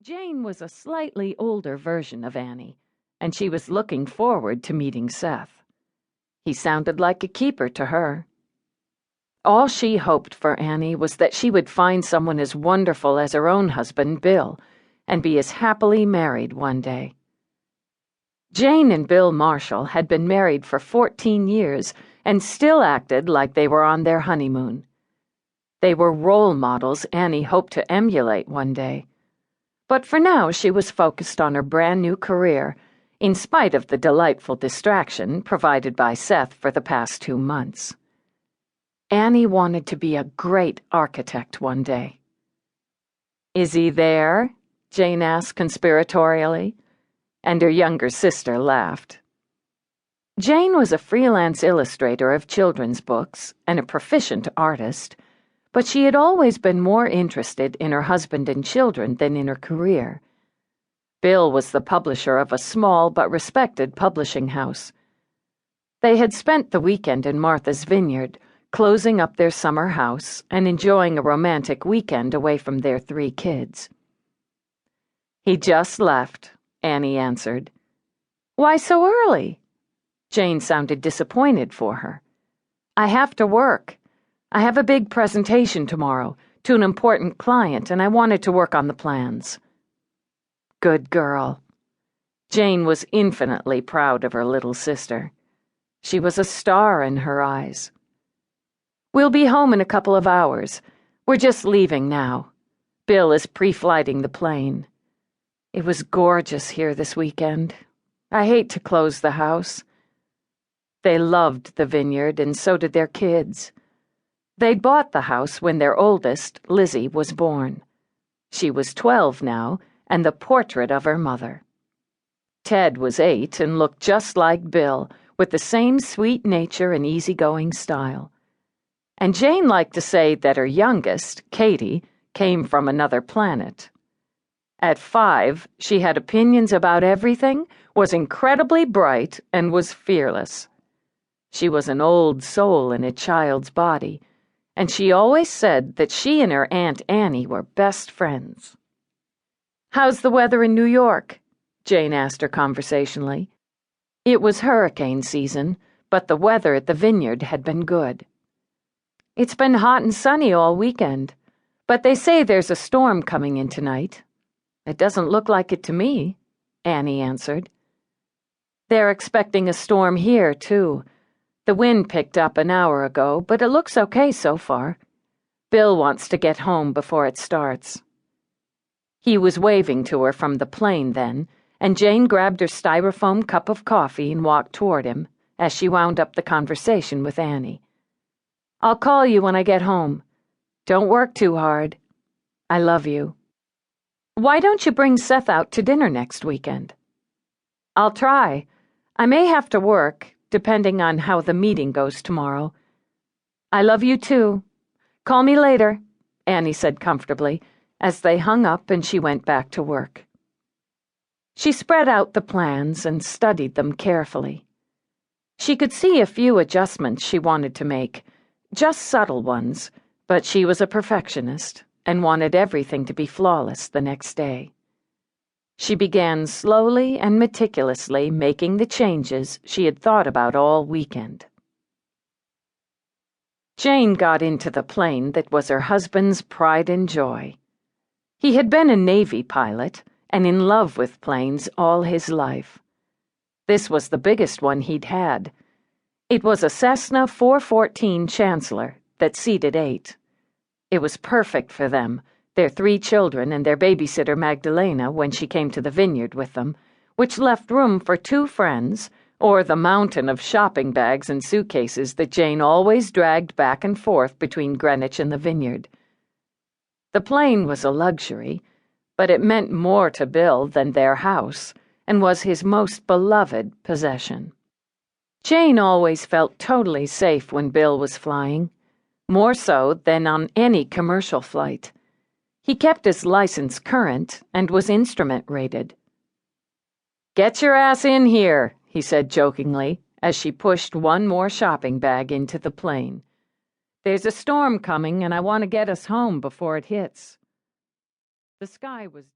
Jane was a slightly older version of Annie, and she was looking forward to meeting Seth. He sounded like a keeper to her. All she hoped for Annie was that she would find someone as wonderful as her own husband, Bill, and be as happily married one day. Jane and Bill Marshall had been married for 14 years and still acted like they were on their honeymoon. They were role models Annie hoped to emulate one day. But for now she was focused on her brand-new career, in spite of the delightful distraction provided by Seth for the past 2 months. Annie wanted to be a great architect one day. "Is he there?" Jane asked conspiratorially, and her younger sister laughed. Jane was a freelance illustrator of children's books and a proficient artist, but she had always been more interested in her husband and children than in her career. Bill was the publisher of a small but respected publishing house. They had spent the weekend in Martha's Vineyard, closing up their summer house and enjoying a romantic weekend away from their 3 kids. "He just left," Annie answered. "Why so early?" Jane sounded disappointed for her. "I have to work. I have a big presentation tomorrow to an important client, and I wanted to work on the plans." Good girl. Jane was infinitely proud of her little sister. She was a star in her eyes. "We'll be home in a couple of hours. We're just leaving now. Bill is pre-flighting the plane. It was gorgeous here this weekend. I hate to close the house." They loved the vineyard, and so did their kids. They'd bought the house when their oldest, Lizzie, was born. She was 12 now, and the portrait of her mother. Ted was 8 and looked just like Bill, with the same sweet nature and easygoing style. And Jane liked to say that her youngest, Katie, came from another planet. At 5, she had opinions about everything, was incredibly bright, and was fearless. She was an old soul in a child's body, and she always said that she and her Aunt Annie were best friends. "How's the weather in New York?" Jane asked her conversationally. It was hurricane season, but the weather at the vineyard had been good. "It's been hot and sunny all weekend, but they say there's a storm coming in tonight." "It doesn't look like it to me," Annie answered. "They're expecting a storm here, too. The wind picked up an hour ago, but it looks okay so far. Bill wants to get home before it starts." He was waving to her from the plane then, and Jane grabbed her styrofoam cup of coffee and walked toward him as she wound up the conversation with Annie. "I'll call you when I get home. Don't work too hard. I love you. Why don't you bring Seth out to dinner next weekend?" "I'll try. I may have to work, depending on how the meeting goes tomorrow." "I love you too. Call me later," Annie said comfortably, as they hung up and she went back to work. She spread out the plans and studied them carefully. She could see a few adjustments she wanted to make, just subtle ones, but she was a perfectionist and wanted everything to be flawless the next day. She began slowly and meticulously making the changes she had thought about all weekend. Jane got into the plane that was her husband's pride and joy. He had been a Navy pilot and in love with planes all his life. This was the biggest one he'd had. It was a Cessna 414 Chancellor that seated 8. It was perfect for them, their 3 children, and their babysitter Magdalena when she came to the vineyard with them, which left room for 2 friends, or the mountain of shopping bags and suitcases that Jane always dragged back and forth between Greenwich and the vineyard. The plane was a luxury, but it meant more to Bill than their house, and was his most beloved possession. Jane always felt totally safe when Bill was flying, more so than on any commercial flight. He kept his license current and was instrument rated. "Get your ass in here," he said jokingly, as she pushed one more shopping bag into the plane. "There's a storm coming, and I want to get us home before it hits." The sky was dark.